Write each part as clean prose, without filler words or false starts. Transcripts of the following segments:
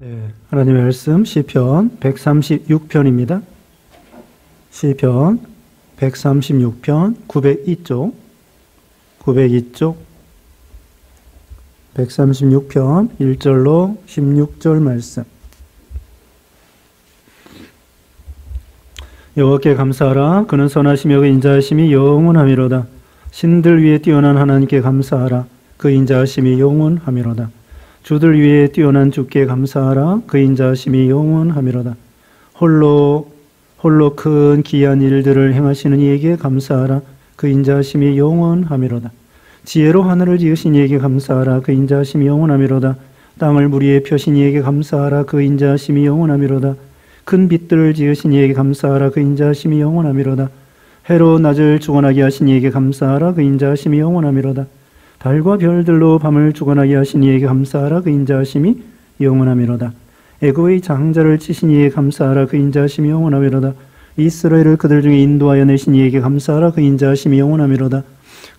네, 하나님의 말씀 시편 136편입니다. 시편 136편 902쪽 136편 1절로 16절 말씀. 여호와께 감사하라. 그는 선하시며 그 인자하심이 영원하미로다. 신들 위에 뛰어난 하나님께 감사하라. 그 인자하심이 영원하미로다. 주들 위에 뛰어난 주께 감사하라. 그 인자하심이 영원하미로다. 홀로 큰 기이한 일들을 행하시는 이에게 감사하라. 그 인자하심이 영원하미로다. 지혜로 하늘을 지으신 이에게 감사하라. 그 인자하심이 영원하미로다. 땅을 물 위에 펴신 이에게 감사하라. 그 인자하심이 영원하미로다. 큰 빛들을 지으신 이에게 감사하라. 그 인자하심이 영원하미로다. 해로 낮을 주관하게 하신 이에게 감사하라. 그 인자하심이 영원하미로다. 달과 별들로 밤을 주관하게 하신 이에게 감사하라. 그 인자하심이 영원하미로다. 애굽의 장자를 치신 이에게 감사하라. 그 인자하심이 영원하미로다. 이스라엘을 그들 중에 인도하여 내신 이에게 감사하라. 그 인자하심이 영원하미로다.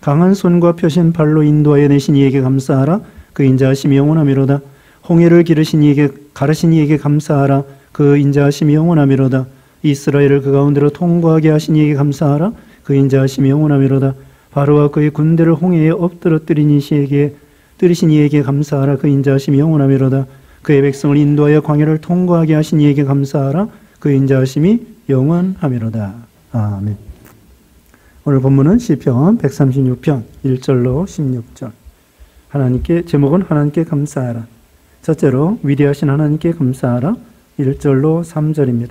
강한 손과 펴신 발로 인도하여 내신 이에게 감사하라. 그 인자하심이 영원하미로다. 홍해를 가르신 이에게 감사하라. 그 인자하심이 영원하미로다. 이스라엘을 그 가운데로 통과하게 하신 이에게 감사하라. 그 인자하심이 영원하미로다. 바로와 그의 군대를 홍해에 엎드러뜨린 이에게 감사하라. 그 인자하심이 영원하미로다. 그의 백성을 인도하여 광야를 통과하게 하신 이에게 감사하라. 그 인자하심이 영원하미로다. 아멘. 오늘 본문은 시편 136편 1절로 16절. 제목은 하나님께 감사하라. 첫째로 위대하신 하나님께 감사하라. 1절로 3절입니다.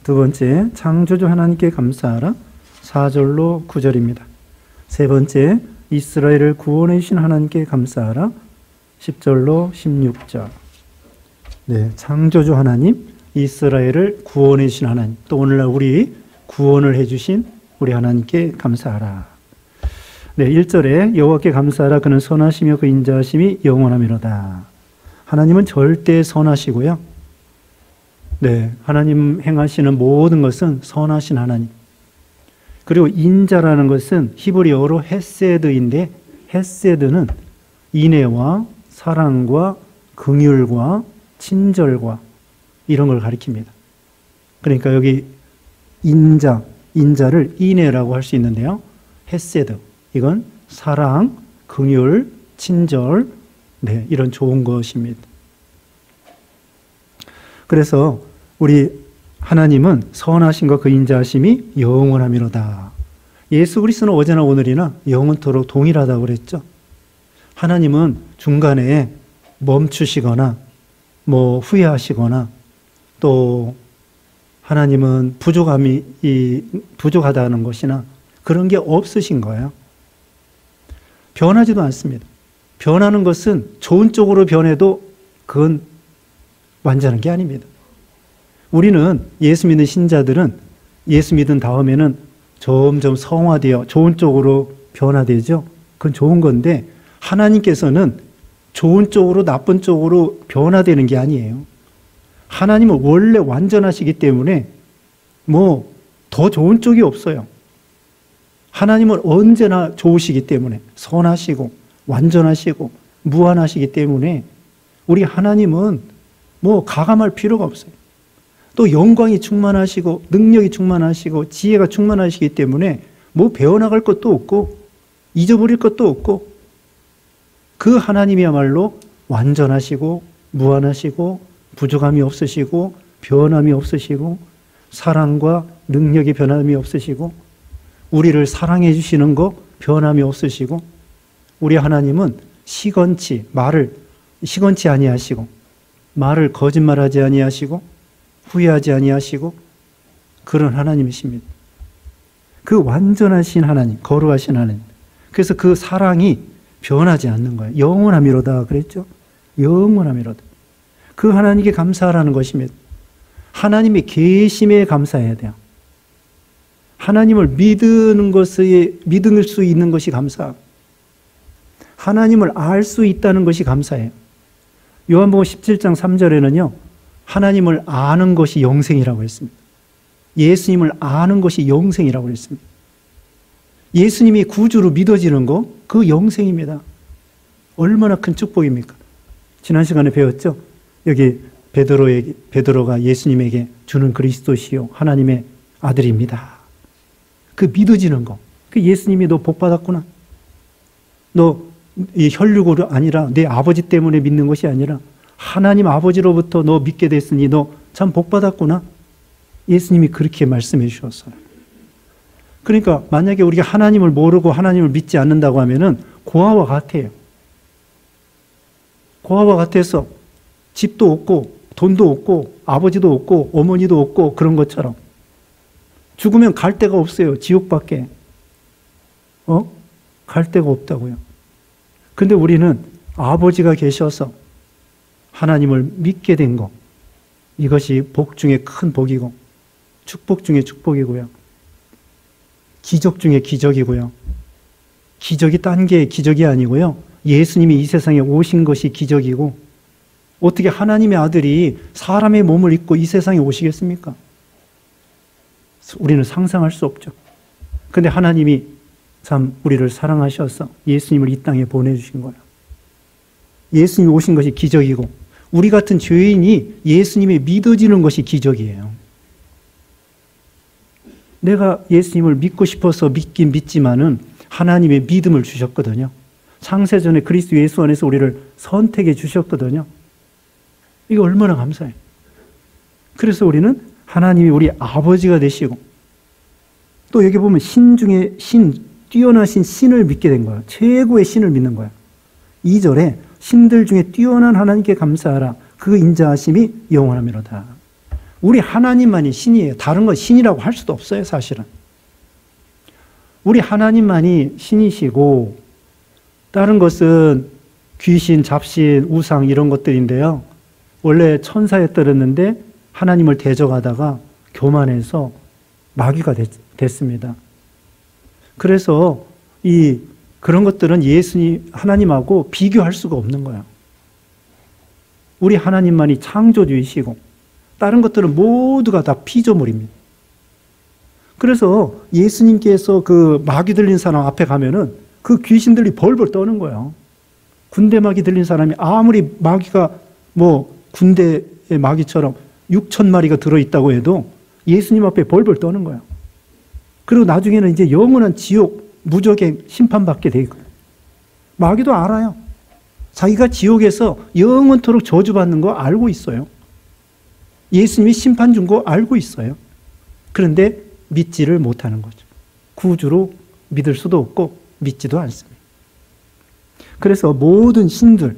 두 번째, 창조주 하나님께 감사하라. 4절로 9절입니다. 세 번째, 이스라엘을 구원해 주신 하나님께 감사하라. 10절로 16절. 네, 창조주 하나님, 이스라엘을 구원해 주신 하나님, 또 오늘날 우리 구원을 해 주신 우리 하나님께 감사하라. 네, 1절에 여호와께 감사하라. 그는 선하시며 그 인자하심이 영원하미로다. 하나님은 절대 선하시고요. 네, 하나님 행하시는 모든 것은 선하신 하나님. 그리고 인자라는 것은 히브리어로 헤세드인데, 헤세드는 인애와 사랑과 긍휼과 친절과 이런 걸 가리킵니다. 그러니까 여기 인자를 인애라고 할 수 있는데요. 헤세드, 이건 사랑, 긍휼, 친절, 네, 이런 좋은 것입니다. 그래서 우리 하나님은 선하심과 그 인자하심이 영원하미로다. 예수 그리스도는 어제나 오늘이나 영원토록 동일하다고 그랬죠. 하나님은 중간에 멈추시거나 후회하시거나 또 하나님은 부족하다는 것이나 그런 게 없으신 거예요. 변하지도 않습니다. 변하는 것은 좋은 쪽으로 변해도 그건 완전한 게 아닙니다. 우리는 예수 믿는 신자들은 예수 믿은 다음에는 점점 성화되어 좋은 쪽으로 변화되죠. 그건 좋은 건데 하나님께서는 좋은 쪽으로 나쁜 쪽으로 변화되는 게 아니에요. 하나님은 원래 완전하시기 때문에 더 좋은 쪽이 없어요. 하나님은 언제나 좋으시기 때문에 선하시고 완전하시고 무한하시기 때문에 우리 하나님은 가감할 필요가 없어요. 또 영광이 충만하시고 능력이 충만하시고 지혜가 충만하시기 때문에 배워나갈 것도 없고 잊어버릴 것도 없고 그 하나님이야말로 완전하시고 무한하시고 부족함이 없으시고 변함이 없으시고 사랑과 능력이 변함이 없으시고 우리를 사랑해 주시는 거 변함이 없으시고 우리 하나님은 시건치 아니하시고 말을 거짓말하지 아니하시고 후회하지 아니하시고 그런 하나님이십니다. 그 완전하신 하나님, 거룩하신 하나님. 그래서 그 사랑이 변하지 않는 거예요. 영원하미로다 그랬죠. 영원하미로다. 그 하나님께 감사하라는 것입니다. 하나님의 계심에 감사해야 돼요. 하나님을 믿을 수 있는 것이 감사하고 하나님을 알 수 있다는 것이 감사해요. 요한복음 17장 3절에는요. 하나님을 아는 것이 영생이라고 했습니다. 예수님을 아는 것이 영생이라고 했습니다. 예수님이 구주로 믿어지는 거, 그 영생입니다. 얼마나 큰 축복입니까? 지난 시간에 배웠죠? 여기 베드로가 예수님에게 주는 그리스도시요 하나님의 아들입니다. 그 믿어지는 거. 그 예수님이 너 복 받았구나. 너 이 혈육으로 아니라 내 아버지 때문에 믿는 것이 아니라 하나님 아버지로부터 너 믿게 됐으니 너 참 복 받았구나. 예수님이 그렇게 말씀해 주셨어요. 그러니까 만약에 우리가 하나님을 모르고 하나님을 믿지 않는다고 하면은 고아와 같아요. 고아와 같아서 집도 없고 돈도 없고 아버지도 없고 어머니도 없고 그런 것처럼 죽으면 갈 데가 없어요. 지옥밖에. 갈 데가 없다고요. 근데 우리는 아버지가 계셔서 하나님을 믿게 된 것, 이것이 복 중에 큰 복이고 축복 중에 축복이고요. 기적 중에 기적이고요. 기적이 딴 게 기적이 아니고요. 예수님이 이 세상에 오신 것이 기적이고 어떻게 하나님의 아들이 사람의 몸을 입고 이 세상에 오시겠습니까? 우리는 상상할 수 없죠. 근데 하나님이 참 우리를 사랑하셔서 예수님을 이 땅에 보내주신 거예요. 예수님이 오신 것이 기적이고 우리 같은 죄인이 예수님에 믿어지는 것이 기적이에요. 내가 예수님을 믿고 싶어서 믿긴 믿지만은 하나님의 믿음을 주셨거든요. 창세전에 그리스도 예수 안에서 우리를 선택해 주셨거든요. 이거 얼마나 감사해요. 그래서 우리는 하나님이 우리 아버지가 되시고 또 여기 보면 신 중에 신, 뛰어나신 신을 믿게 된 거예요. 최고의 신을 믿는 거예요. 2절에 신들 중에 뛰어난 하나님께 감사하라. 그 인자하심이 영원하미로다. 우리 하나님만이 신이에요. 다른 건 신이라고 할 수도 없어요, 사실은. 우리 하나님만이 신이시고 다른 것은 귀신, 잡신, 우상 이런 것들인데요. 원래 천사였더랬는데 하나님을 대적하다가 교만해서 마귀가 됐습니다. 그래서 그런 것들은 예수님, 하나님하고 비교할 수가 없는 거예요. 우리 하나님만이 창조주이시고 다른 것들은 모두가 다 피조물입니다. 그래서 예수님께서 그 마귀 들린 사람 앞에 가면은 그 귀신들이 벌벌 떠는 거예요. 군대 마귀 들린 사람이 아무리 마귀가 군대의 마귀처럼 6,000마리가 들어있다고 해도 예수님 앞에 벌벌 떠는 거예요. 그리고 나중에는 이제 영원한 지옥, 무적의 심판받게 돼 있고요. 마귀도 알아요. 자기가 지옥에서 영원토록 저주받는 거 알고 있어요. 예수님이 심판 준 거 알고 있어요. 그런데 믿지를 못하는 거죠. 구주로 믿을 수도 없고 믿지도 않습니다. 그래서 모든 신들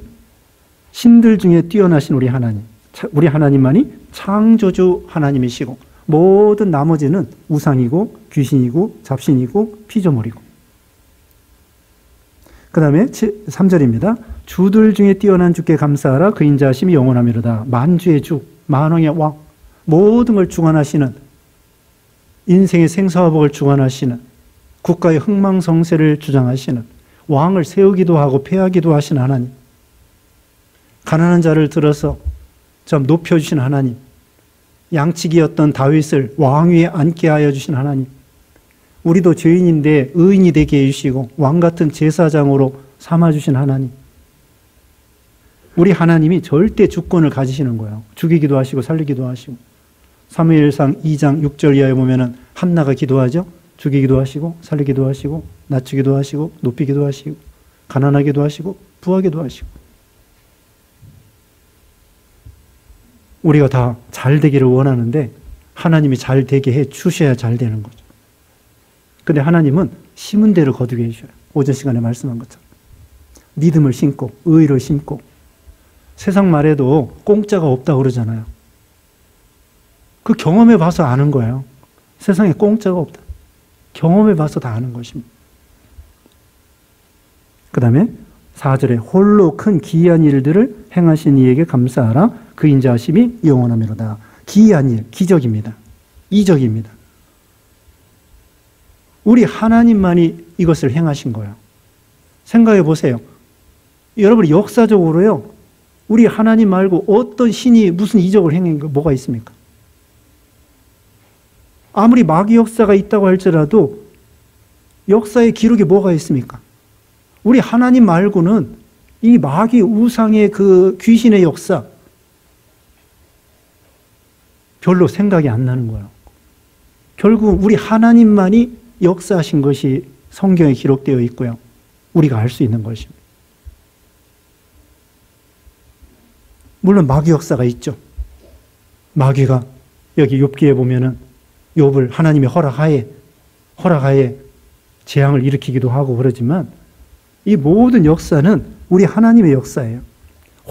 중에 뛰어나신 우리 하나님만이 창조주 하나님이시고 모든 나머지는 우상이고 귀신이고 잡신이고 피조물이고. 그 다음에 3절입니다. 주들 중에 뛰어난 주께 감사하라. 그 인자하심이 영원하미로다. 만주의 주, 만왕의 왕, 모든 걸 주관하시는, 인생의 생사화복을 주관하시는, 국가의 흥망성쇠를 주장하시는, 왕을 세우기도 하고 폐하기도 하신 하나님, 가난한 자를 들어서 좀 높여주신 하나님, 양치기였던 다윗을 왕위에 앉게 하여 주신 하나님, 우리도 죄인인데 의인이 되게 해주시고 왕같은 제사장으로 삼아주신 하나님, 우리 하나님이 절대 주권을 가지시는 거예요. 죽이기도 하시고 살리기도 하시고. 사무엘상 2장 6절 이하에 보면은 한나가 기도하죠. 죽이기도 하시고 살리기도 하시고 낮추기도 하시고 높이기도 하시고 가난하기도 하시고 부하기도 하시고. 우리가 다 잘 되기를 원하는데 하나님이 잘 되게 해 주셔야 잘 되는 거죠. 근데 하나님은 심은 대로 거두게 해주셔요. 오전 시간에 말씀한 것처럼. 믿음을 심고 의를 심고. 세상 말에도 공짜가 없다고 그러잖아요. 그 경험해 봐서 아는 거예요. 세상에 공짜가 없다. 경험해 봐서 다 아는 것입니다. 그 다음에 4절에 홀로 큰 기이한 일들을 행하신 이에게 감사하라. 그 인자하심이 영원하미로다. 기이한 일, 기적입니다. 이적입니다. 우리 하나님만이 이것을 행하신 거예요. 생각해 보세요. 여러분 역사적으로요. 우리 하나님 말고 어떤 신이 무슨 이적을 행한 게 뭐가 있습니까? 아무리 마귀 역사가 있다고 할지라도 역사의 기록에 뭐가 있습니까? 우리 하나님 말고는 이 마귀 우상의 그 귀신의 역사, 별로 생각이 안 나는 거예요. 결국 우리 하나님만이 역사하신 것이 성경에 기록되어 있고요. 우리가 알 수 있는 것입니다. 물론 마귀 역사가 있죠. 마귀가 여기 욥기에 보면은 욥을 하나님의 허락하에 재앙을 일으키기도 하고 그러지만 이 모든 역사는 우리 하나님의 역사예요.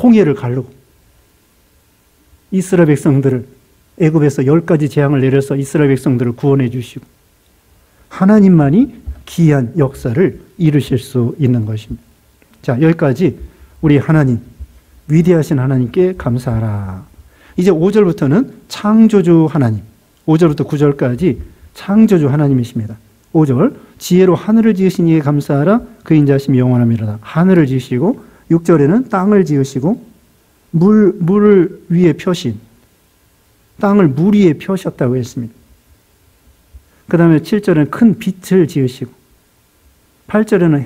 홍해를 가르고 이스라엘 백성들을 애굽에서 10가지 재앙을 내려서 이스라엘 백성들을 구원해 주시고 하나님만이 기이한 역사를 이루실 수 있는 것입니다. 자, 여기까지 우리 하나님, 위대하신 하나님께 감사하라. 이제 5절부터는 창조주 하나님, 5절부터 9절까지 창조주 하나님이십니다. 5절, 지혜로 하늘을 지으신 이에 감사하라. 그 인자하심이 영원함이로다. 하늘을 지으시고 6절에는 땅을 지으시고 물을 위에 펴신, 땅을 물 위에 펴셨다고 했습니다. 그 다음에 7절에는 큰 빛을 지으시고 8절에는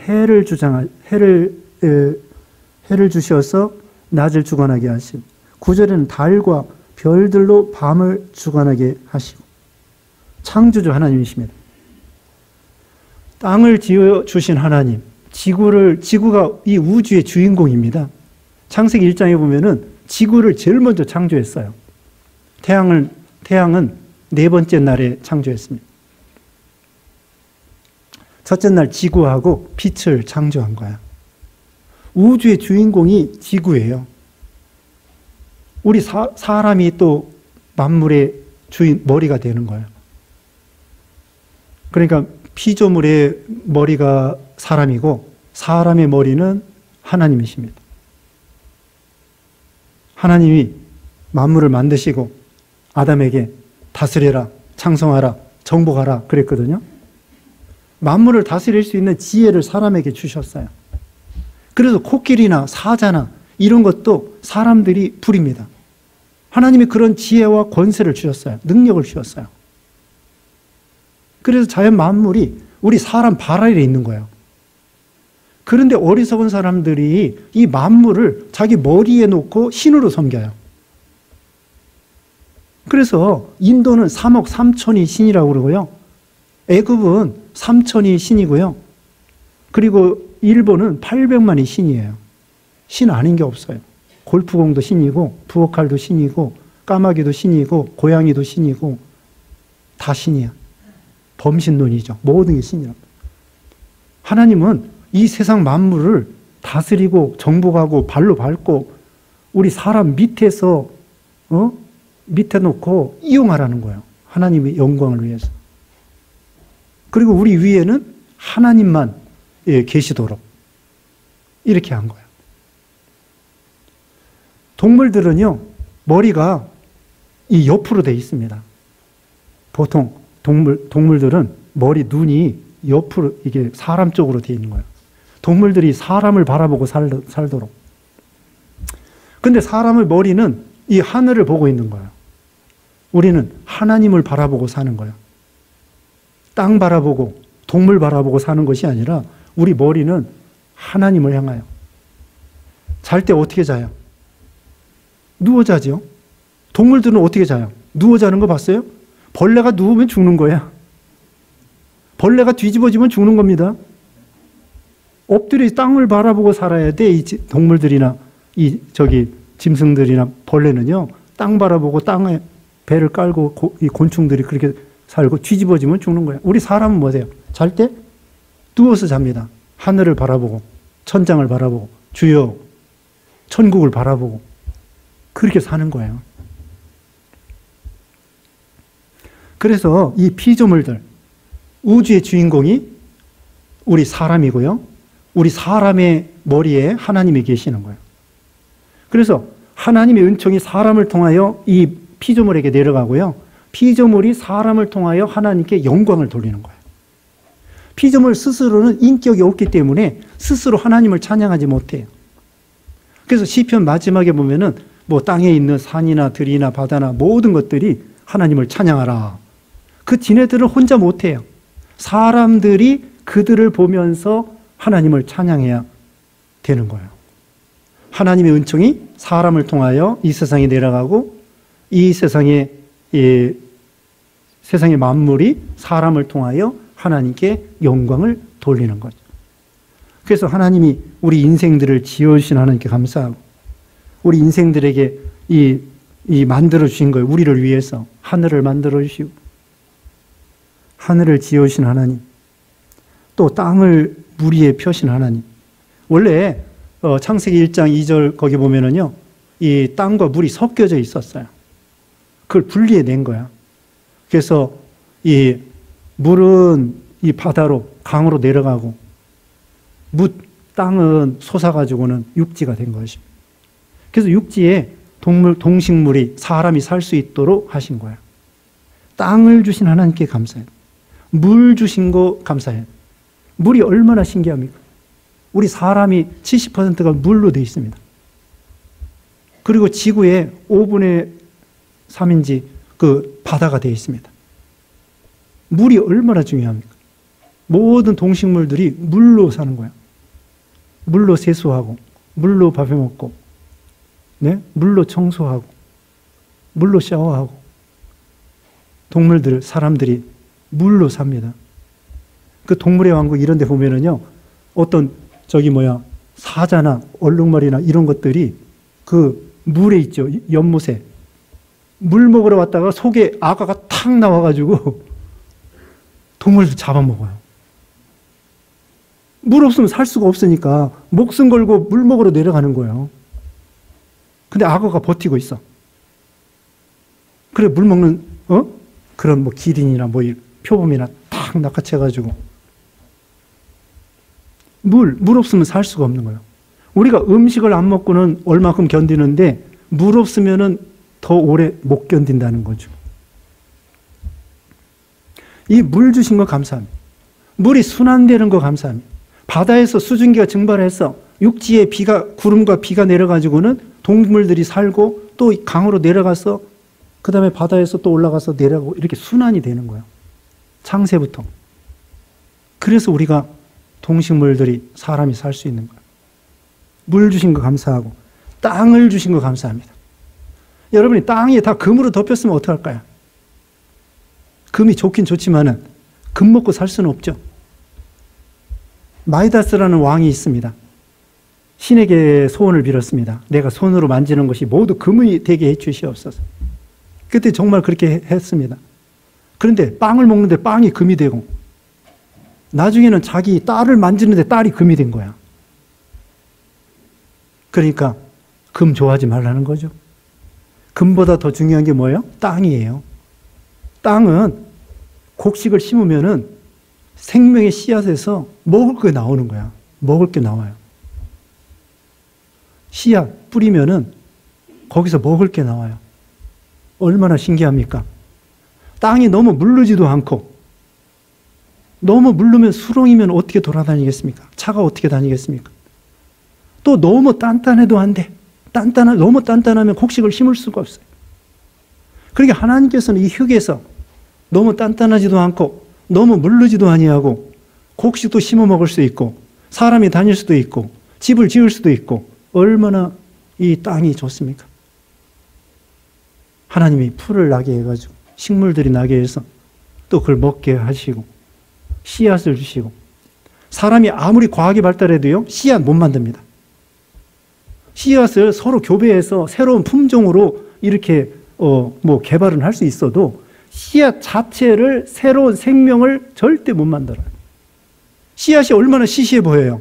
해를 주셔서 낮을 주관하게 하시고 9절에는 달과 별들로 밤을 주관하게 하시고 창조주 하나님이십니다. 땅을 지어주신 하나님, 지구가 이 우주의 주인공입니다. 창세기 1장에 보면은 지구를 제일 먼저 창조했어요. 태양은 네 번째 날에 창조했습니다. 첫째 날 지구하고 빛을 창조한 거야. 우주의 주인공이 지구예요. 우리 사람이 또 만물의 머리가 되는 거예요. 그러니까 피조물의 머리가 사람이고 사람의 머리는 하나님이십니다. 하나님이 만물을 만드시고 아담에게 다스려라, 창성하라, 정복하라 그랬거든요. 만물을 다스릴 수 있는 지혜를 사람에게 주셨어요. 그래서 코끼리나 사자나 이런 것도 사람들이 부립니다. 하나님이 그런 지혜와 권세를 주셨어요. 능력을 주셨어요. 그래서 자연 만물이 우리 사람 발 아래에 있는 거예요. 그런데 어리석은 사람들이 이 만물을 자기 머리에 놓고 신으로 섬겨요. 그래서 인도는 3억 3천이 신이라고 그러고요. 애굽은 3천이 신이고요. 그리고 일본은 800만이 신이에요. 신 아닌 게 없어요. 골프공도 신이고 부엌칼도 신이고 까마귀도 신이고 고양이도 신이고 다 신이야. 범신론이죠. 모든 게 신이랍니다. 하나님은 이 세상 만물을 다스리고 정복하고 발로 밟고 우리 사람 밑에서 밑에 놓고 이용하라는 거예요. 하나님의 영광을 위해서. 그리고 우리 위에는 하나님만 계시도록 이렇게 한 거예요. 동물들은요, 머리가 이 옆으로 돼 있습니다. 보통 동물들은 눈이 옆으로 이게 사람 쪽으로 돼 있는 거예요. 동물들이 사람을 바라보고 살도록. 근데 사람의 머리는 이 하늘을 보고 있는 거예요. 우리는 하나님을 바라보고 사는 거예요. 땅 바라보고 동물 바라보고 사는 것이 아니라 우리 머리는 하나님을 향하여. 잘 때 어떻게 자요? 누워 자죠. 동물들은 어떻게 자요? 누워 자는 거 봤어요? 벌레가 누우면 죽는 거야. 벌레가 뒤집어지면 죽는 겁니다. 엎드려 땅을 바라보고 살아야 돼. 이 동물들이나 짐승들이나 벌레는요, 땅 바라보고 땅에 배를 깔고 이 곤충들이 그렇게 살고 뒤집어지면 죽는 거야. 우리 사람은 뭐세요? 잘 때 누워서 잡니다. 하늘을 바라보고 천장을 바라보고 주여 천국을 바라보고 그렇게 사는 거예요. 그래서 이 피조물들, 우주의 주인공이 우리 사람이고요. 우리 사람의 머리에 하나님이 계시는 거예요. 그래서 하나님의 은총이 사람을 통하여 이 피조물에게 내려가고요. 피조물이 사람을 통하여 하나님께 영광을 돌리는 거예요. 피조물 스스로는 인격이 없기 때문에 스스로 하나님을 찬양하지 못해요. 그래서 시편 마지막에 보면은 땅에 있는 산이나 들이나 바다나 모든 것들이 하나님을 찬양하라. 그 지네들은 혼자 못해요. 사람들이 그들을 보면서 하나님을 찬양해야 되는 거예요. 하나님의 은총이 사람을 통하여 이 세상에 내려가고 이 세상에 이 세상의 만물이 사람을 통하여 하나님께 영광을 돌리는 거죠. 그래서 하나님이 우리 인생들을 지어주신 하나님께 감사하고, 우리 인생들에게 이 만들어주신 거예요. 우리를 위해서 하늘을 만들어주시고, 하늘을 지어주신 하나님, 또 땅을 물 위에 펴신 하나님. 원래 창세기 1장 2절 거기 보면은요, 이 땅과 물이 섞여져 있었어요. 그걸 분리해낸 거야. 그래서 이 물은 이 바다로, 강으로 내려가고, 땅은 솟아가지고는 육지가 된 것입니다. 그래서 육지에 동식물이, 사람이 살 수 있도록 하신 거야. 땅을 주신 하나님께 감사해요. 물 주신 거 감사해요. 물이 얼마나 신기합니까? 우리 사람이 70%가 물로 되어 있습니다. 그리고 지구의 5분의 3인지 그 바다가 되어 있습니다. 물이 얼마나 중요합니까? 모든 동식물들이 물로 사는 거야. 물로 세수하고, 물로 밥해 먹고, 네? 물로 청소하고, 물로 샤워하고, 동물들, 사람들이 물로 삽니다. 그 동물의 왕국 이런 데 보면은요, 어떤 사자나 얼룩말이나 이런 것들이 그 물에 있죠. 연못에. 물 먹으러 왔다가 속에 악어가 탁 나와가지고 동물들 잡아먹어요. 물 없으면 살 수가 없으니까 목숨 걸고 물 먹으러 내려가는 거예요. 근데 악어가 버티고 있어. 그래, 물 먹는, 그런 기린이나 표범이나 탁 낚아채가지고. 물 없으면 살 수가 없는 거예요. 우리가 음식을 안 먹고는 얼마큼 견디는데, 물 없으면은 더 오래 못 견딘다는 거죠. 이 물 주신 거 감사합니다. 물이 순환되는 거 감사합니다. 바다에서 수증기가 증발해서 육지에 구름과 비가 내려가지고는 동물들이 살고, 또 강으로 내려가서 그 다음에 바다에서 또 올라가서 내려가고, 이렇게 순환이 되는 거예요. 창세부터. 그래서 우리가 동식물들이, 사람이 살 수 있는 거예요. 물 주신 거 감사하고, 땅을 주신 거 감사합니다. 여러분이 땅에 다 금으로 덮였으면 어떡할까요? 금이 좋긴 좋지만은 금 먹고 살 수는 없죠. 마이다스라는 왕이 있습니다. 신에게 소원을 빌었습니다. 내가 손으로 만지는 것이 모두 금이 되게 해주시옵소서. 그때 정말 그렇게 했습니다. 그런데 빵을 먹는데 빵이 금이 되고, 나중에는 자기 딸을 만지는데 딸이 금이 된 거야. 그러니까 금 좋아하지 말라는 거죠. 금보다 더 중요한 게 뭐예요? 땅이에요. 땅은 곡식을 심으면은 생명의 씨앗에서 먹을 게 나오는 거야. 먹을 게 나와요. 씨앗 뿌리면은 거기서 먹을 게 나와요. 얼마나 신기합니까? 땅이 너무 물르지도 않고, 너무 물르면 수렁이면 어떻게 돌아다니겠습니까? 차가 어떻게 다니겠습니까? 또 너무 단단해도 안 돼. 너무 단단하면 곡식을 심을 수가 없어요. 그러니까 하나님께서는 이 흙에서 너무 단단하지도 않고 너무 물르지도 아니하고 곡식도 심어 먹을 수 있고 사람이 다닐 수도 있고 집을 지을 수도 있고, 얼마나 이 땅이 좋습니까? 하나님이 풀을 나게 해가지고 식물들이 나게 해서 또 그걸 먹게 하시고 씨앗을 주시고, 사람이 아무리 과학이 발달해도요, 씨앗 못 만듭니다. 씨앗을 서로 교배해서 새로운 품종으로 이렇게 개발은 할 수 있어도 씨앗 자체를, 새로운 생명을 절대 못 만들어요. 씨앗이 얼마나 시시해 보여요.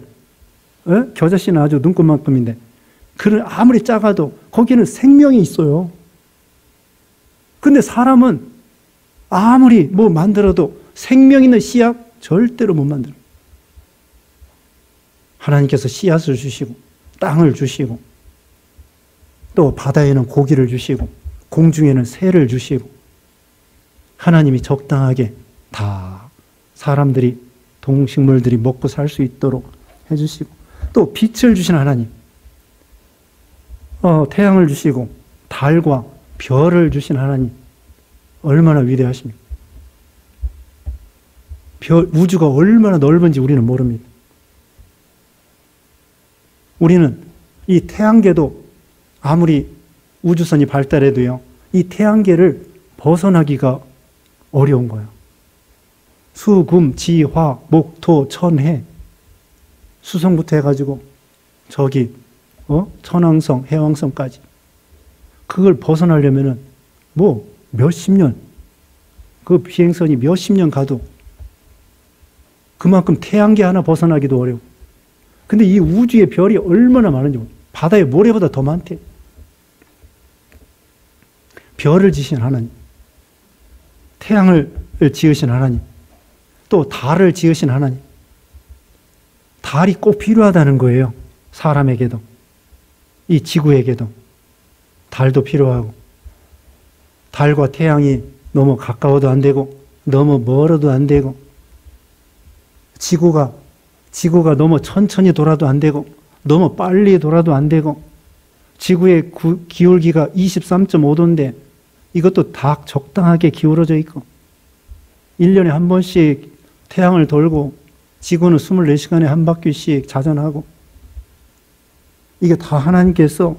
겨자씨는 아주 눈꽃만큼인데, 아무리 작아도 거기는 생명이 있어요. 근데 사람은 아무리 만들어도 생명 있는 씨앗 절대로 못 만들어요. 하나님께서 씨앗을 주시고 땅을 주시고, 또 바다에는 고기를 주시고 공중에는 새를 주시고, 하나님이 적당하게 다 사람들이, 동식물들이 먹고 살 수 있도록 해주시고, 또 빛을 주신 하나님, 태양을 주시고 달과 별을 주신 하나님, 얼마나 위대하십니까? 우주가 얼마나 넓은지 우리는 모릅니다. 우리는 이 태양계도 아무리 우주선이 발달해도요, 이 태양계를 벗어나기가 어려운 거예요. 수, 금, 지, 화, 목, 토, 천, 해. 수성부터 해가지고 저기 천왕성, 해왕성까지. 그걸 벗어나려면은 뭐 몇십 년, 그 비행선이 몇십 년 가도 그만큼 태양계 하나 벗어나기도 어려워. 근데 이 우주의 별이 얼마나 많은지 바다의 모래보다 더 많대. 별을 지신 하나님, 태양을 지으신 하나님, 또 달을 지으신 하나님. 달이 꼭 필요하다는 거예요. 사람에게도, 이 지구에게도 달도 필요하고, 달과 태양이 너무 가까워도 안 되고 너무 멀어도 안 되고, 지구가 너무 천천히 돌아도 안 되고 너무 빨리 돌아도 안 되고, 지구의 기울기가 23.5도인데 이것도 다 적당하게 기울어져 있고, 1년에 한 번씩 태양을 돌고 지구는 24시간에 한 바퀴씩 자전하고, 이게 다 하나님께서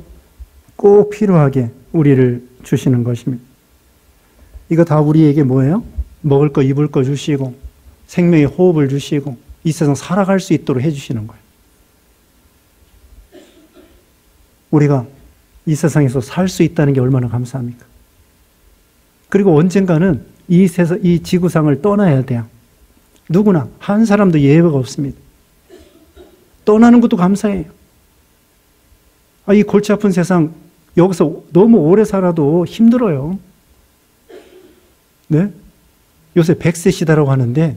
꼭 필요하게 우리를 주시는 것입니다. 이거 다 우리에게 뭐예요? 먹을 거 입을 거 주시고 생명의 호흡을 주시고 이 세상 살아갈 수 있도록 해주시는 거예요. 우리가 이 세상에서 살 수 있다는 게 얼마나 감사합니까? 그리고 언젠가는 이 지구상을 떠나야 돼요. 누구나, 한 사람도 예외가 없습니다. 떠나는 것도 감사해요. 이 골치 아픈 세상, 여기서 너무 오래 살아도 힘들어요. 네? 요새 100세 시대라고 하는데,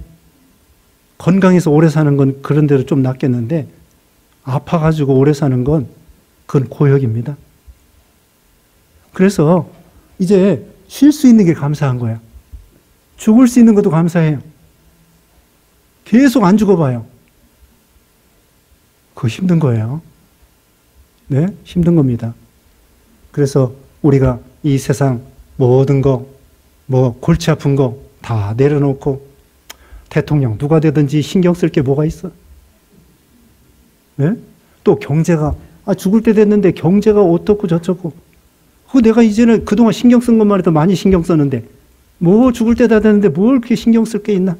건강해서 오래 사는 건 그런 대로 좀 낫겠는데, 아파가지고 오래 사는 건 그건 고역입니다. 그래서 이제 쉴 수 있는 게 감사한 거야. 죽을 수 있는 것도 감사해요. 계속 안 죽어봐요. 그거 힘든 거예요. 네? 힘든 겁니다. 그래서 우리가 이 세상 모든 거, 골치 아픈 거 다 내려놓고 대통령 누가 되든지 신경 쓸 게 뭐가 있어? 네? 또 경제가, 죽을 때 됐는데 경제가 어떻고 저쩌고. 내가 이제는 그동안 신경 쓴 것만 해도 많이 신경 썼는데, 죽을 때 다 됐는데 뭘 그렇게 신경 쓸 게 있나?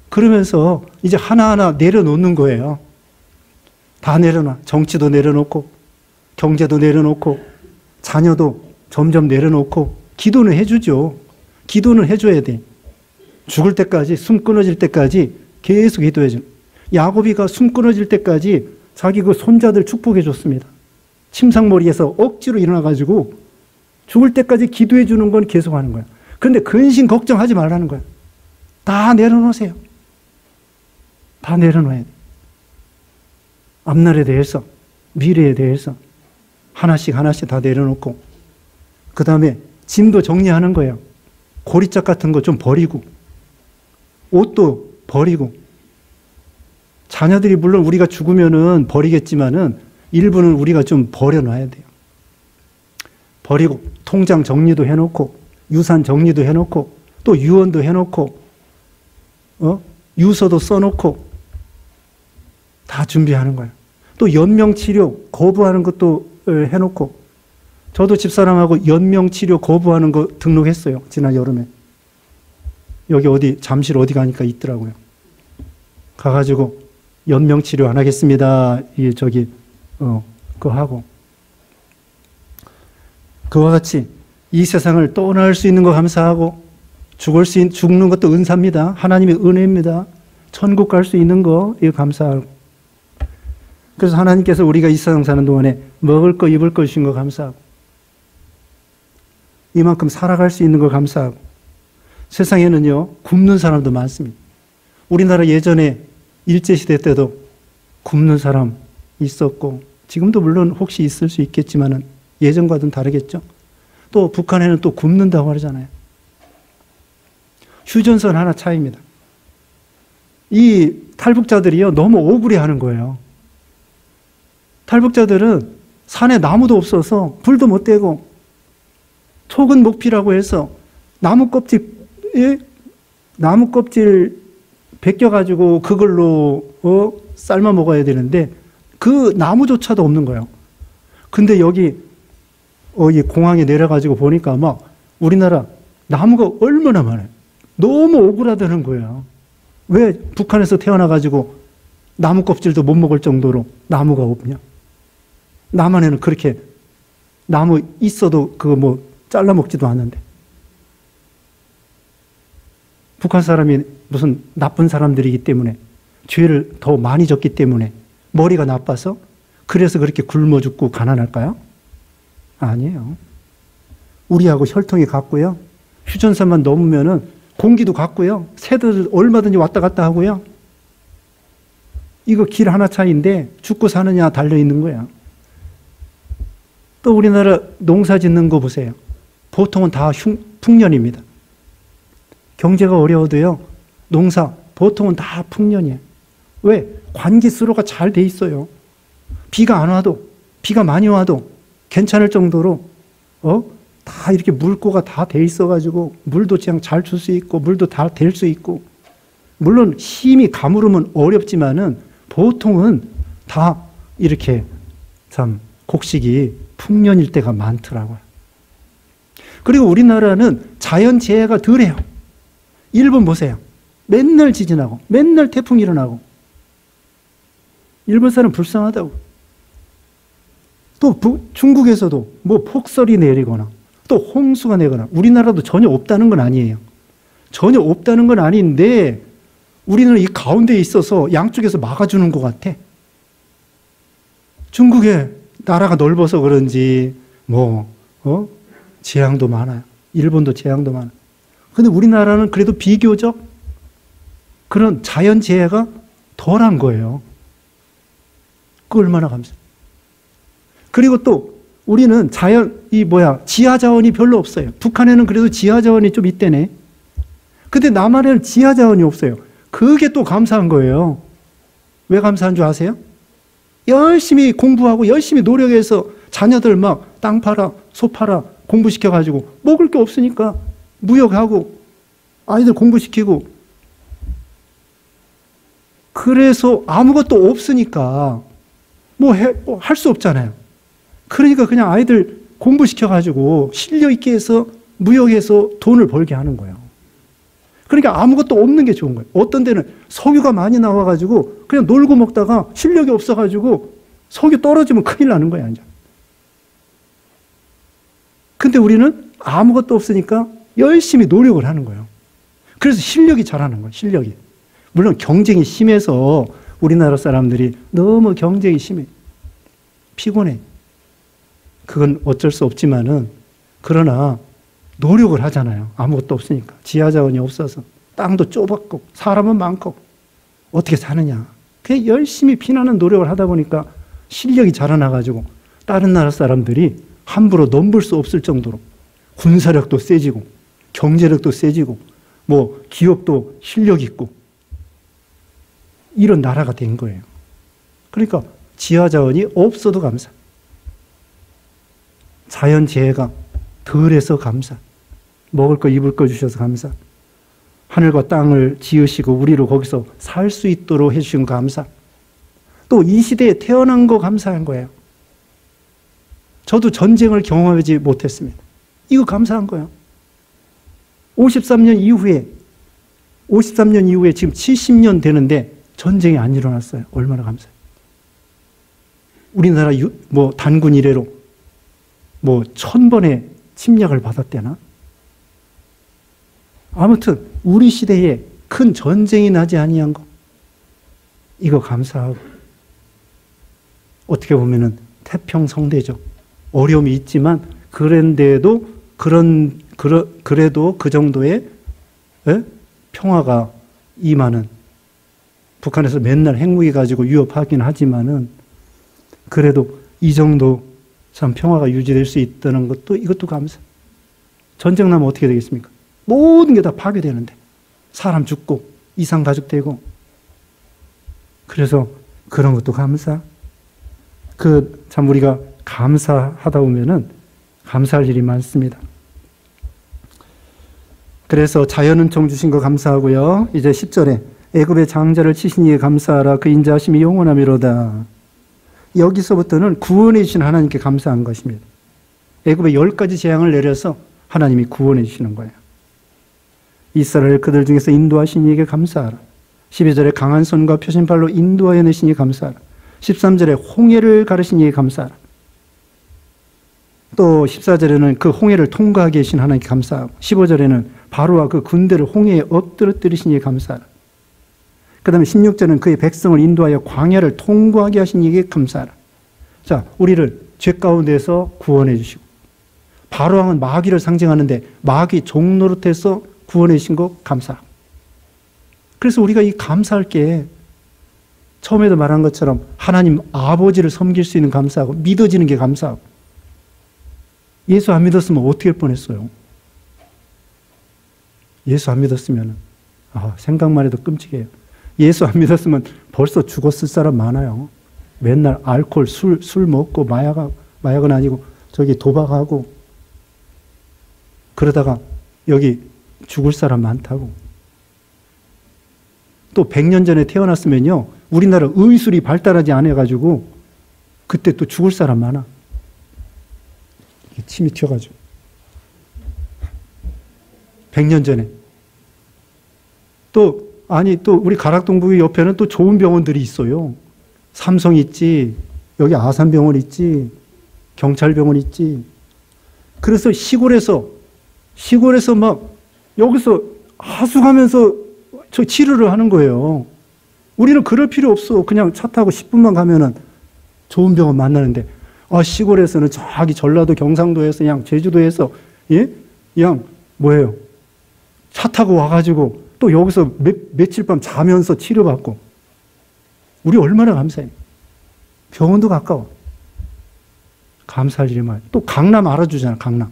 그러면서 이제 하나하나 내려놓는 거예요. 다 내려놔. 정치도 내려놓고, 경제도 내려놓고, 자녀도 점점 내려놓고, 기도는 해주죠. 기도는 해줘야 돼. 죽을 때까지, 숨 끊어질 때까지 계속 기도해줘. 야곱이가 숨 끊어질 때까지 자기 그 손자들 축복해 줬습니다. 침상머리에서 억지로 일어나가지고 죽을 때까지 기도해 주는 건 계속 하는 거야. 그런데 근심 걱정하지 말라는 거야. 다 내려놓으세요. 다 내려놔야 돼. 앞날에 대해서, 미래에 대해서 하나씩 다 내려놓고, 그 다음에 짐도 정리하는 거예요. 고리짝 같은 거 좀 버리고, 옷도 버리고, 자녀들이 물론 우리가 죽으면은 버리겠지만은 일부는 우리가 좀 버려놔야 돼요. 버리고, 통장 정리도 해놓고, 유산 정리도 해놓고, 또 유언도 해놓고, 유서도 써놓고, 다 준비하는 거예요. 또 연명치료 거부하는 것도 해놓고, 저도 집사람하고 연명치료 거부하는 거 등록했어요. 지난 여름에. 여기 어디, 잠실 어디 가니까 있더라고요. 가가지고, 연명치료 안 하겠습니다. 그거 하고. 그와 같이 이 세상을 떠날 수 있는 거 감사하고, 죽는 것도 은사입니다. 하나님의 은혜입니다. 천국 갈 수 있는 거, 이거 감사하고. 그래서 하나님께서 우리가 이 세상 사는 동안에 먹을 거, 입을 거 주신 거 감사하고, 이만큼 살아갈 수 있는 걸 감사하고. 세상에는요, 굶는 사람도 많습니다. 우리나라 예전에 일제시대 때도 굶는 사람 있었고, 지금도 물론 혹시 있을 수 있겠지만은 예전과는 다르겠죠. 또 북한에는 또 굶는다고 하잖아요. 휴전선 하나 차이입니다. 이 탈북자들이요, 너무 억울해하는 거예요. 탈북자들은 산에 나무도 없어서 불도 못 떼고, 촉은 목피라고 해서 나무 껍질 벗겨가지고 그걸로 삶아 먹어야 되는데 그 나무조차도 없는 거예요. 근데 여기 공항에 내려가지고 보니까 막 우리나라 나무가 얼마나 많아요. 너무 오그라드는 거예요. 왜 북한에서 태어나가지고 나무 껍질도 못 먹을 정도로 나무가 없냐? 남한에는 그렇게 나무 있어도 그거 뭐 잘라 먹지도 않는데. 북한 사람이 무슨 나쁜 사람들이기 때문에, 죄를 더 많이 졌기 때문에, 머리가 나빠서 그래서 그렇게 굶어 죽고 가난할까요? 아니에요. 우리하고 혈통이 같고요. 휴전선만 넘으면은 공기도 같고요. 새들 얼마든지 왔다 갔다 하고요. 이거 길 하나 차이인데 죽고 사느냐 달려 있는 거야. 또 우리나라 농사 짓는 거 보세요. 보통은 다 풍년입니다. 경제가 어려워도요, 농사 보통은 다 풍년이에요. 왜? 관기수로가 잘 돼 있어요. 비가 안 와도, 비가 많이 와도 괜찮을 정도로 다 이렇게 물고가 다 돼 있어가지고 물도 그냥 잘 줄 수 있고 물도 다 될 수 있고, 물론 힘이 가무르면 어렵지만은 보통은 다 이렇게 참 곡식이 풍년일 때가 많더라고요. 그리고 우리나라는 자연재해가 덜해요. 일본 보세요. 맨날 지진하고 맨날 태풍 일어나고. 일본 사람 불쌍하다고. 또 중국에서도 뭐 폭설이 내리거나 또 홍수가 내거나, 우리나라도 전혀 없다는 건 아니에요. 전혀 없다는 건 아닌데 우리는 이 가운데에 있어서 양쪽에서 막아주는 것 같아. 중국에 나라가 넓어서 그런지 재앙도 많아요. 일본도 재앙도 많아요. 근데 우리나라는 그래도 비교적 그런 자연재해가 덜한 거예요. 그 얼마나 감사해요. 그리고 또 우리는 지하자원이 별로 없어요. 북한에는 그래도 지하자원이 좀 있대네. 근데 남한에는 지하자원이 없어요. 그게 또 감사한 거예요. 왜 감사한 줄 아세요? 열심히 공부하고 열심히 노력해서 자녀들 막 땅 팔아, 소 팔아 공부시켜가지고 먹을 게 없으니까 무역하고 아이들 공부시키고, 그래서 아무것도 없으니까 할 수 없잖아요. 그러니까 그냥 아이들 공부시켜가지고 실력 있게 해서 무역해서 돈을 벌게 하는 거예요. 그러니까 아무것도 없는 게 좋은 거예요. 어떤 데는 석유가 많이 나와가지고 그냥 놀고 먹다가 실력이 없어가지고 석유 떨어지면 큰일 나는 거예요. 이제. 근데 우리는 아무것도 없으니까 열심히 노력을 하는 거예요. 그래서 실력이 자라는 거예요. 실력이. 물론 경쟁이 심해서 우리나라 사람들이 너무 경쟁이 심해. 피곤해. 그건 어쩔 수 없지만은, 그러나 노력을 하잖아요. 아무것도 없으니까. 지하자원이 없어서. 땅도 좁았고 사람은 많고 어떻게 사느냐. 그냥 열심히 피나는 노력을 하다 보니까 실력이 자라나가지고 다른 나라 사람들이 함부로 넘볼 수 없을 정도로 군사력도 세지고 경제력도 세지고 기업도 실력 있고 이런 나라가 된 거예요. 그러니까 지하자원이 없어도 감사. 자연재해가 덜해서 감사. 먹을 거 입을 거 주셔서 감사. 하늘과 땅을 지으시고 우리로 거기서 살 수 있도록 해주신 거 감사. 또 이 시대에 태어난 거 감사한 거예요. 저도 전쟁을 경험하지 못했습니다. 이거 감사한 거예요. 53년 이후에 지금 70년 되는데 전쟁이 안 일어났어요. 얼마나 감사해요. 우리나라 단군 이래로 1000번의 침략을 받았대나? 아무튼 우리 시대에 큰 전쟁이 나지 아니한 거, 이거 감사하고, 어떻게 보면은 태평성대죠. 어려움이 있지만 그런데도 그래도 그 정도의 평화가 임하는, 북한에서 맨날 핵무기 가지고 위협하긴 하지만은 그래도 이 정도 참 평화가 유지될 수 있다는 것도, 이것도 감사. 전쟁 나면 어떻게 되겠습니까? 모든 게 다 파괴되는데, 사람 죽고 이상 가족되고. 그래서 그런 것도 감사. 참 우리가 감사하다 보면은 감사할 일이 많습니다. 그래서 자연은총 주신 거 감사하고요. 이제 10절에 애굽의 장자를 치신 이에 감사하라. 그 인자하심이 영원하미로다. 여기서부터는 구원해 주신 하나님께 감사한 것입니다. 애굽에 10가지 재앙을 내려서 하나님이 구원해 주시는 거예요. 이스라엘 그들 중에서 인도하신 이에게 감사하라. 12절에 강한 손과 표신발로 인도하여 내신 이에 감사하라. 13절에 홍해를 가르신 이에게 감사하라. 또 14절에는 그 홍해를 통과하게 하신 하나님께 감사하고 15절에는 바로와 그 군대를 홍해에 엎드러뜨리신 이에게 감사하라. 그 다음에 16절은 그의 백성을 인도하여 광야를 통과하게 하신 이에게 감사하라. 자, 우리를 죄 가운데서 구원해 주시고 바로왕은 마귀를 상징하는데 마귀 종노릇해서 구원해 주신 거 감사하고 그래서 우리가 이 감사할 게 처음에도 말한 것처럼 하나님 아버지를 섬길 수 있는 감사하고 믿어지는 게 감사하고 예수 안 믿었으면 어떻게 할 뻔했어요? 예수 안 믿었으면 생각만 해도 끔찍해요. 예수 안 믿었으면 벌써 죽었을 사람 많아요. 맨날 알코올, 술 먹고 마약은 아니고 저기 도박하고 그러다가 여기 죽을 사람 많다고. 또 100년 전에 태어났으면요. 우리나라 의술이 발달하지 않아가지고 그때 또 죽을 사람 많아. 침이 튀어가지고. 100년 전에. 또 우리 가락동북이 옆에는 또 좋은 병원들이 있어요. 삼성 있지, 여기 아산병원 있지, 경찰병원 있지. 그래서 시골에서 막 여기서 하숙하면서 저 치료를 하는 거예요. 우리는 그럴 필요 없어. 그냥 차 타고 10분만 가면은 좋은 병원 만나는데, 시골에서는 저기 전라도 경상도에서 그냥 제주도에서, 그냥 뭐예요? 차 타고 와가지고 또 여기서 며칠 밤 자면서 치료받고. 우리 얼마나 감사해. 병원도 가까워. 감사할 일이 많아요. 또 강남 알아주잖아, 강남.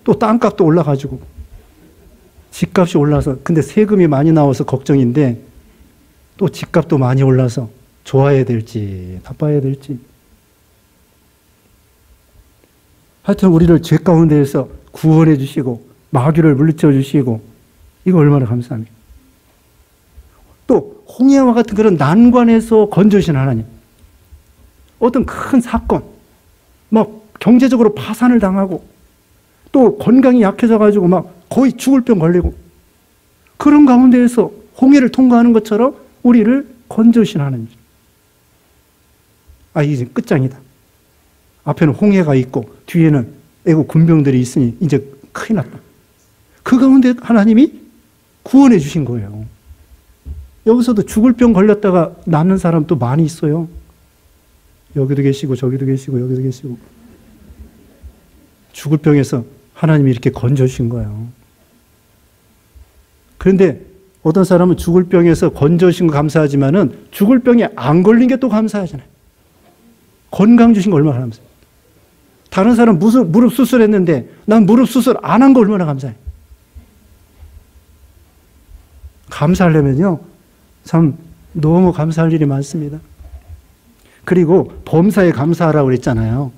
또 땅값도 올라가지고. 집값이 올라서, 근데 세금이 많이 나와서 걱정인데, 또 집값도 많이 올라서 좋아해야 될지, 나빠해야 될지. 하여튼 우리를 죄 가운데에서 구원해 주시고, 마귀를 물리쳐 주시고, 이거 얼마나 감사합니까? 또, 홍해와 같은 그런 난관에서 건져주신 하나님. 어떤 큰 사건, 막 경제적으로 파산을 당하고, 또 건강이 약해져가지고 막 거의 죽을 병 걸리고, 그런 가운데에서 홍해를 통과하는 것처럼 우리를 건져주신 하나님. 이제 끝장이다. 앞에는 홍해가 있고, 뒤에는 애국 군병들이 있으니 이제 큰일 났다. 그 가운데 하나님이 구원해 주신 거예요. 여기서도 죽을 병 걸렸다가 낫는 사람도 많이 있어요. 여기도 계시고 저기도 계시고 여기도 계시고. 죽을 병에서 하나님이 이렇게 건져주신 거예요. 그런데 어떤 사람은 죽을 병에서 건져주신 거 감사하지만은 죽을 병에 안 걸린 게 또 감사하잖아요. 건강 주신 거 얼마나 감사해요. 다른 사람 무릎 수술했는데 난 무릎 수술 안 한 거 얼마나 감사해. 감사하려면요. 참 너무 감사할 일이 많습니다. 그리고 범사에 감사하라고 그랬잖아요.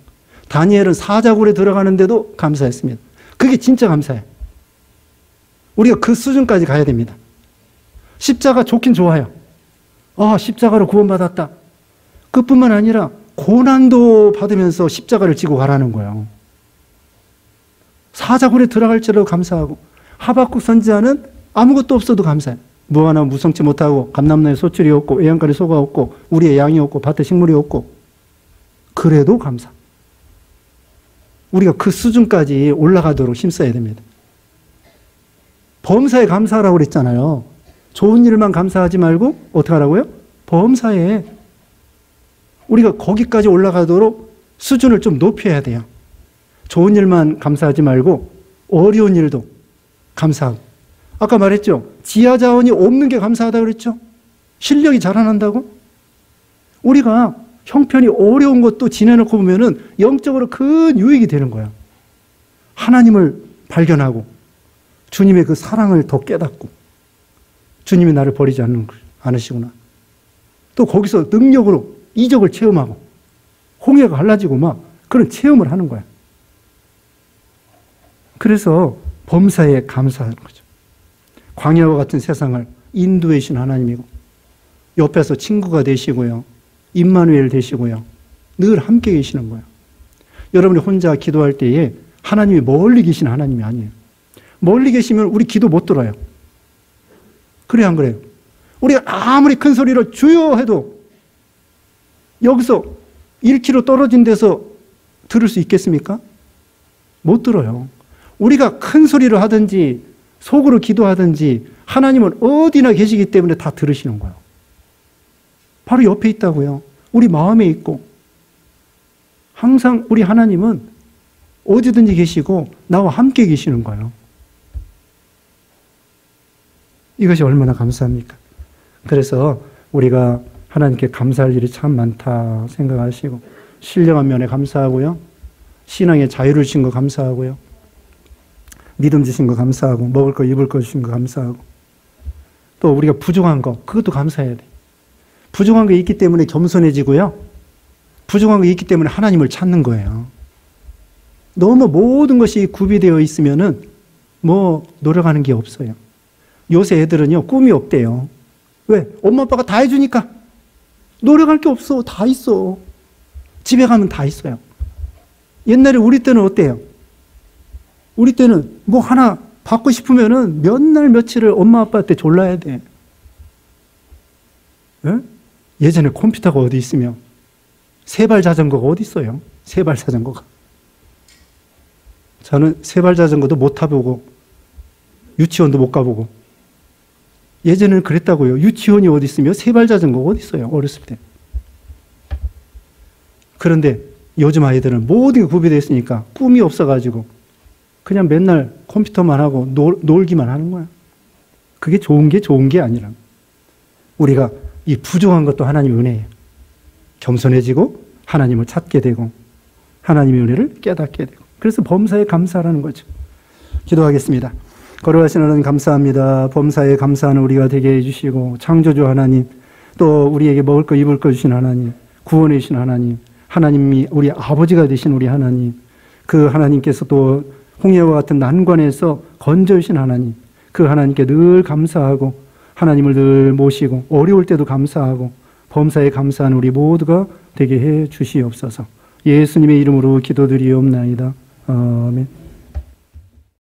다니엘은 사자굴에 들어가는데도 감사했습니다. 그게 진짜 감사해요. 우리가 그 수준까지 가야 됩니다. 십자가 좋긴 좋아요. 십자가로 구원받았다. 그뿐만 아니라 고난도 받으면서 십자가를 지고 가라는 거예요. 사자굴에 들어갈지라도 감사하고, 하박국 선지자는 아무것도 없어도 감사해요. 뭐 하나 무성치 못하고 감람나에 소출이 없고 외양간에 소가 없고 우리의 양이 없고 밭에 식물이 없고, 그래도 감사. 우리가 그 수준까지 올라가도록 힘써야 됩니다. 범사에 감사하라고 그랬잖아요. 좋은 일만 감사하지 말고 어떻게 하라고요? 범사에. 우리가 거기까지 올라가도록 수준을 좀 높여야 돼요. 좋은 일만 감사하지 말고 어려운 일도 감사하고. 아까 말했죠. 지하 자원이 없는 게 감사하다고 그랬죠. 실력이 자라난다고. 우리가 형편이 어려운 것도 지내놓고 보면은 영적으로 큰 유익이 되는 거야. 하나님을 발견하고 주님의 그 사랑을 더 깨닫고 주님이 나를 버리지 않으시구나. 또 거기서 능력으로 이적을 체험하고 홍해가 갈라지고 막 그런 체험을 하는 거야. 그래서 범사에 감사하는 거죠. 광야와 같은 세상을 인도해 주신 하나님이고 옆에서 친구가 되시고요. 임마누엘 되시고요. 늘 함께 계시는 거예요. 여러분이 혼자 기도할 때에 하나님이 멀리 계신 하나님이 아니에요. 멀리 계시면 우리 기도 못 들어요. 그래요, 안 그래요? 우리가 아무리 큰 소리로 주여 해도 여기서 1km 떨어진 데서 들을 수 있겠습니까? 못 들어요. 우리가 큰 소리로 하든지 속으로 기도하든지 하나님은 어디나 계시기 때문에 다 들으시는 거예요. 바로 옆에 있다고요. 우리 마음에 있고. 항상 우리 하나님은 어디든지 계시고 나와 함께 계시는 거예요. 이것이 얼마나 감사합니까? 그래서 우리가 하나님께 감사할 일이 참 많다 생각하시고, 신령한 면에 감사하고요, 신앙의 자유를 주신 거 감사하고요, 믿음 주신 거 감사하고, 먹을 거 입을 거 주신 거 감사하고, 또 우리가 부족한 거 그것도 감사해야 돼. 부족한 게 있기 때문에 겸손해지고요, 부족한 게 있기 때문에 하나님을 찾는 거예요. 너무 모든 것이 구비되어 있으면은 뭐 노력하는 게 없어요. 요새 애들은요, 꿈이 없대요. 왜? 엄마 아빠가 다 해주니까. 노력할 게 없어. 다 있어. 집에 가면 다 있어요. 옛날에 우리 때는 어때요? 우리 때는 뭐 하나 받고 싶으면은 몇 날 며칠을 엄마 아빠한테 졸라야 돼. 예? 예전에 컴퓨터가 어디 있으며 세발 자전거가 어디 있어요? 세발 자전거가. 저는 세발 자전거도 못 타보고 유치원도 못 가보고, 예전에는 그랬다고요. 유치원이 어디 있으며 세발 자전거가 어디 있어요? 어렸을 때. 그런데 요즘 아이들은 모든 게 구비되어 있으니까 꿈이 없어가지고 그냥 맨날 컴퓨터만 하고 놀기만 하는 거야. 그게 좋은 게 아니라, 우리가 이 부족한 것도 하나님의 은혜예요. 겸손해지고 하나님을 찾게 되고 하나님의 은혜를 깨닫게 되고, 그래서 범사에 감사하라는 거죠. 기도하겠습니다. 거룩하신 하나님 감사합니다. 범사에 감사하는 우리가 되게 해주시고, 창조주 하나님, 또 우리에게 먹을 거 입을 거 주신 하나님, 구원해 주신 하나님, 하나님이 우리 아버지가 되신 우리 하나님, 그 하나님께서 또 홍해와 같은 난관에서 건져주신 하나님, 그 하나님께 늘 감사하고 하나님을 늘 모시고 어려울 때도 감사하고 범사에 감사하는 우리 모두가 되게 해 주시옵소서. 예수님의 이름으로 기도드리옵나이다. 아멘.